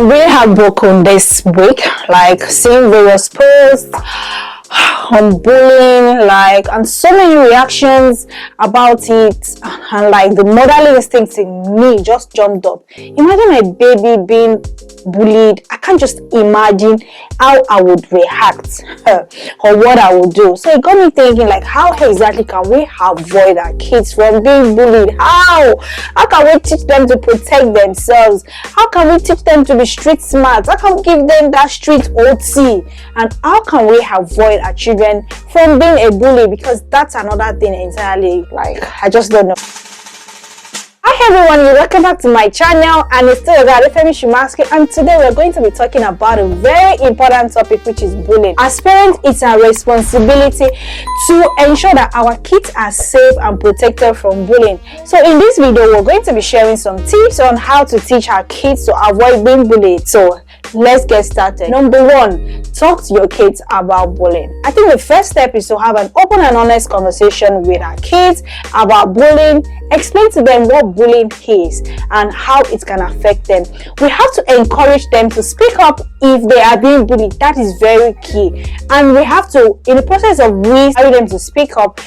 really heartbroken this week, like seeing various posts on bullying, like, and so many reactions about it, and like the motherly instinct in me just jumped up. Imagine a baby being bullied. I can't just imagine how I would react or what I would do. So it got me thinking, like, how exactly can we avoid our kids from being bullied? How can we teach them to protect themselves? How can we teach them to be street smart? How can we give them that street OT? And how can we avoid our children from being a bully? Because that's another thing entirely. Like, I just don't know. Hi everyone, welcome back to my channel, and it's still about Femi Shumaski, and today we're going to be talking about a very important topic, which is bullying. As parents, it's our responsibility to ensure that our kids are safe and protected from bullying. So in this video, we're going to be sharing some tips on how to teach our kids to avoid being bullied. So let's get started. Number one, talk to your kids about bullying. I think the first step is to have an open and honest conversation with our kids about bullying. Explain to them what bullying is and how it can affect them. We have to encourage them to speak up if they are being bullied. That is very key. And we have to, in the process of encouraging them to speak up,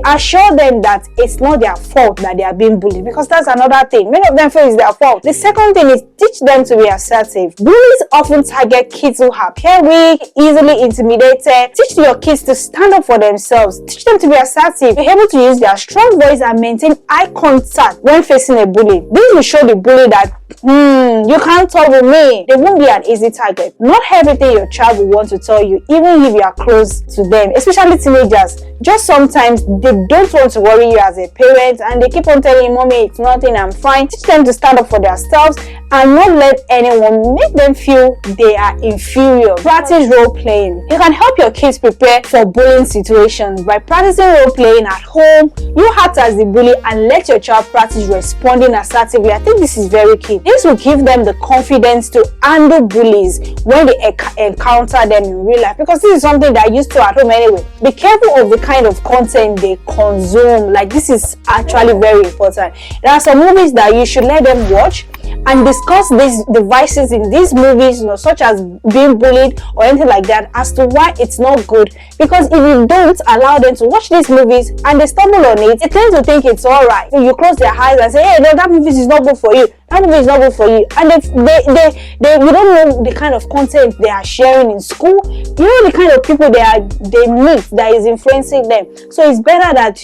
assure them that it's not their fault that they are being bullied, because that's another thing. Many of them feel it's their fault. The second thing is teach them to be assertive. Bullies often target kids who appear weak, easily intimidated. Teach your kids to stand up for themselves. Teach them to be assertive, be able to use their strong voice and maintain eye contact when facing a bully. This will show the bully that you can't talk with me. They won't be an easy target. Not everything your child will want to tell you, even if you are close to them, especially teenagers. Just sometimes they don't want to worry you as a parent, and they keep on telling you, "Mommy, it's nothing, I'm fine." Teach them to stand up for themselves and not let anyone make them feel they are inferior. Practice role playing. You can help your kids prepare for bullying situations by practicing role playing at home. You act as the bully and let your child practice responding assertively. I think this is very key. This will give them the confidence to handle bullies when they encounter them in real life, because this is something they're used to at home anyway. Be careful of the kind of content they consume. Like, this is actually very important. There are some movies that you should let them watch and discuss these devices in these movies, such as being bullied or anything like that, as to why it's not good. Because if you don't allow them to watch these movies and they stumble on it, they tend to think it's all right. So you close their eyes and say, "Hey, no, that movie is not good for you. That movie is not good for you." And you don't know the kind of content they are sharing in school. You know the kind of people they meet that is influencing them. So it's better that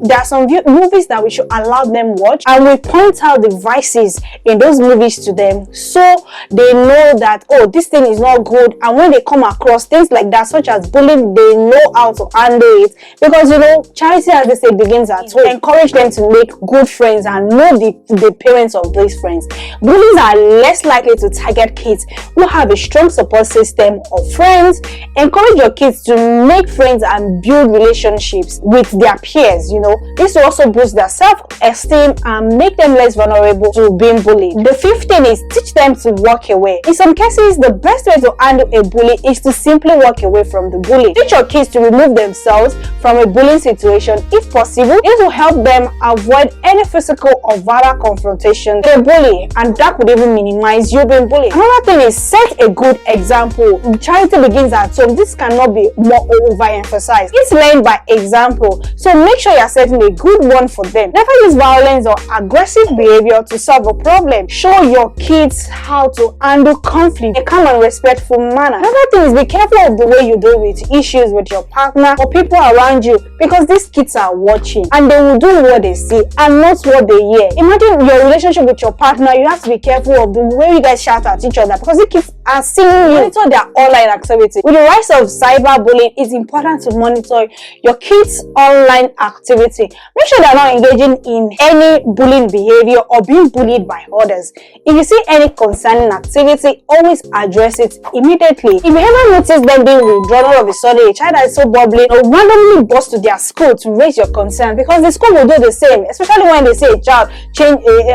there are some movies that we should allow them watch, and we point out the vices in those movies to them, so they know that, oh, this thing is not good. And when they come across things like that, such as bullying, they know how to handle it. Because charity, as they say, begins at home. Encourage them to make good friends and know the parents of these friends. Bullies are less likely to target kids who have a strong support system of friends. Encourage your kids to make friends and build relationships with their peers. This will also boost their self-esteem and make them less vulnerable to being bullied. The fifth thing is teach them to walk away. In some cases, the best way to handle a bully is to simply walk away from the bully. Teach your kids to remove themselves from a bullying situation if possible. This will help them avoid any physical or verbal confrontation with a bully, and that would even minimize you being bullied. Another thing is set a good example. Charity begins at home. This cannot be more overemphasized. It's learned by example, so make sure you're setting a good one for them. Never use violence or aggressive behavior to solve a problem. Show your kids how to handle conflict in a calm and respectful manner. Another thing is be careful of the way you deal with issues with your partner or people around you, because these kids are watching and they will do what they see and not what they hear. Imagine your relationship with your partner. You have to be careful of the way you guys shout at each other, because the kids are seeing you. Monitor their online activity. With the rise of cyberbullying, it's important to monitor your kids' online activity. Make sure they're not engaging in any bullying behavior or being bullied by others. If you see any concerning activity, always address it immediately. If you ever notice them being withdrawn all of a sudden, a child that is so bubbly, or randomly bust to their school to raise your concern, because the school will do the same, especially when they say a child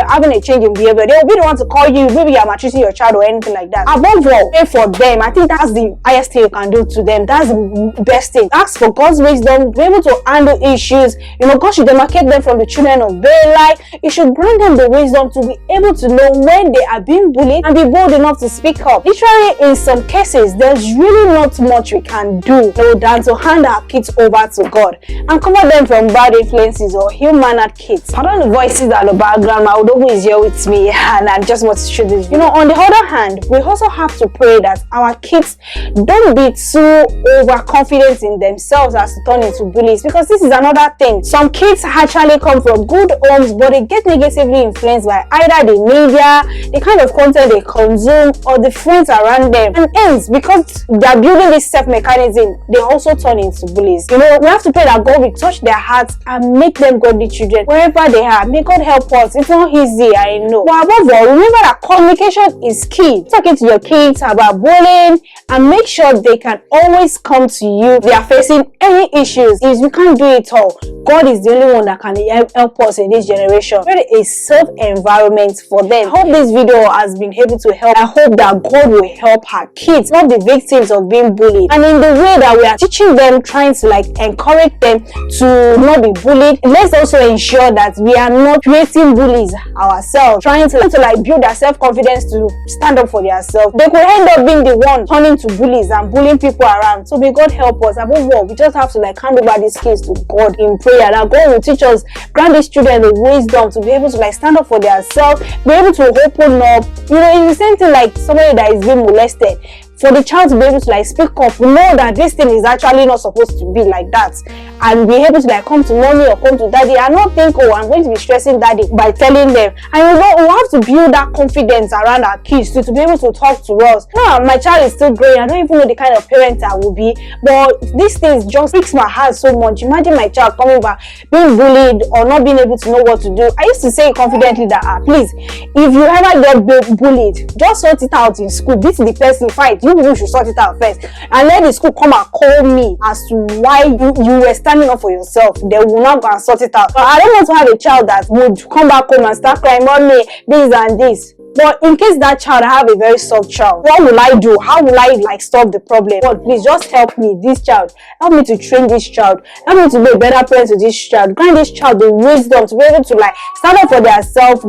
having a change in behavior. They will be the one to call you, maybe you're maltreating your child or anything like that. Above above all, pray for them. I think that's the highest thing you can do to them. That's the best thing. Ask for God's wisdom, be able to handle issues. God should demarcate them from the children of Belial. He should grant them the wisdom to be able to know when they are being bullied and be bold enough to speak up. Literally, in some cases, there's really not much we can do than to hand our kids over to God and cover them from bad influences or ill-mannered kids. Pardon the voices at the background. My Udogu is here with me, and I just want to show this. On the other hand, we also have to pray that our kids don't be too overconfident in themselves as to turn into bullies, because this is another thing. Some kids actually come from good homes, but they get negatively influenced by either the media, the kind of content they consume, or the friends around them, and hence, because they're building this self-mechanism, they also turn into bullies. We have to pray that God will touch their hearts and make them godly children wherever they are. May God help us. It's not easy, I know, but above all, remember that communication is key. Talking to your kids about bullying and make sure they can always come to you if they are facing any issues. If you can't do it all, God is the only one that can help us in this generation. Create a safe environment for them. I hope this video has been able to help. I hope that God will help our kids not be victims of being bullied, and in the way that we are teaching them, trying to encourage them to not be bullied, let's also ensure that we are not creating bullies ourselves, trying to build their self-confidence to stand up for themselves. They could end up being the one turning to bullies and bullying people around. So may God help us. Above all, we just have to hand over these kids to God in prayer, that God will teach us, grant these children the wisdom to be able to stand up for themselves, be able to open up. It's the same thing like somebody that is being molested. For the child to be able to speak up, know that this thing is actually not supposed to be like that, and be able to come to mommy or come to daddy and not think, oh, I'm going to be stressing daddy by telling them. And we have to build that confidence around our kids to be able to talk to us. Now, my child is still growing. I don't even know the kind of parent I will be, but these things just breaks my heart so much. Imagine my child coming back being bullied or not being able to know what to do. I used to say confidently that please, if you ever get bullied, just sort it out in school. Beat the person, fight. You people should sort it out first, and let the school come and call me as to why you were standing up for yourself. They will not go and sort it out. But I don't want to have a child that would come back home and start crying, mommy, this and this. But in case that child, I have a very soft child, what will I do? How will I stop the problem? God, please just help me, this child. Help me to train this child. Help me to be a better parent to this child. Grant this child the wisdom to be able to stand up for themselves,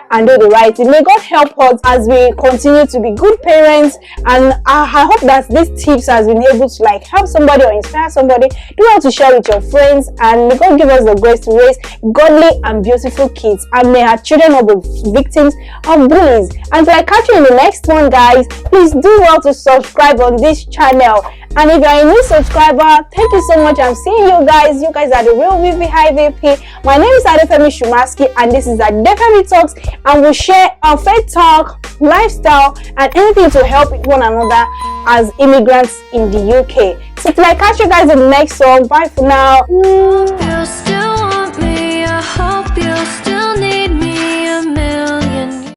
and do the right thing. May God help us as we continue to be good parents. And I hope that these tips has been able to help somebody or inspire somebody. Do well to share with your friends, and may God give us the grace to raise godly and beautiful kids, and may our children not be victims of bullying. Until I catch you in the next one, guys, please do well to subscribe on this channel. And if you're a new subscriber, thank you so much. I'm seeing you guys. You guys are the real VP. My name is Adefemi Shumaski, and this is Adefemi Talks, and we share our faith talk, lifestyle, and anything to help one another as immigrants in the UK. So till I catch you guys in the next one, bye for now.